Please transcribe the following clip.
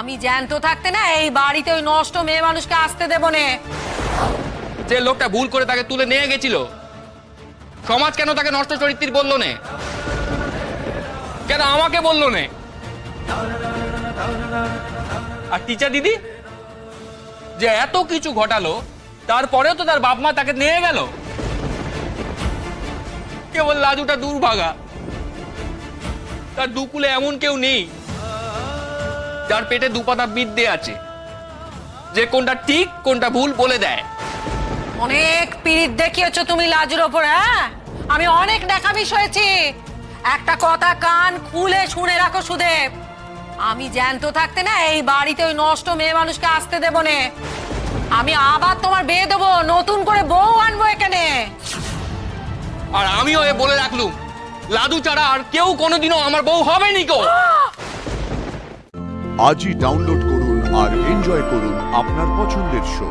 আমি জ্যান্ত থাকতে না এই বাড়িতে ওই নষ্ট মেয়ে মানুষকে আসতে দেব না। যে লোকটা ভুল করে তাকে তুলে নিয়ে গেছিল, সমাজ কেন তাকে নষ্ট চরিত্রের বললো না? কেন আমাকে বললো না? আর টিচার দিদি যে এত কিছু ঘটালো, তারপরেও তো তার বাপ মা তাকে নিয়ে গেল। কেবল লাজুটা দুর্ভাগা, তার দুকুলে এমন কেউ নেই যার পেটে দুপাতা বিদ্যে আছে, যে কোনটা ঠিক কোনটা ভুল বলে দেয়। অনেক পীড়িত দেখিয়েছো তুমি লাজুর ওপর। হ্যাঁ, আমি অনেক দেখামিস হয়েছি। একটা কথা কান খুলে শুনে রাখো সুদেব, আমি জ্যান্ত থাকতে না এই বাড়িতে ওই নষ্ট মেয়ে মানুষকে আসতে দেব না। আমি আবার তোমার বিয়ে দেবো, নতুন করে বউ আনবো এখানে। আর আমিও এ বলে রাখলুম, লাদু ছাড়া আর কেউ কোনোদিনও আমার বউ হবে নি কো। আজই ডাউনলোড করুন আর এনজয় করুন আপনার পছন্দের শো।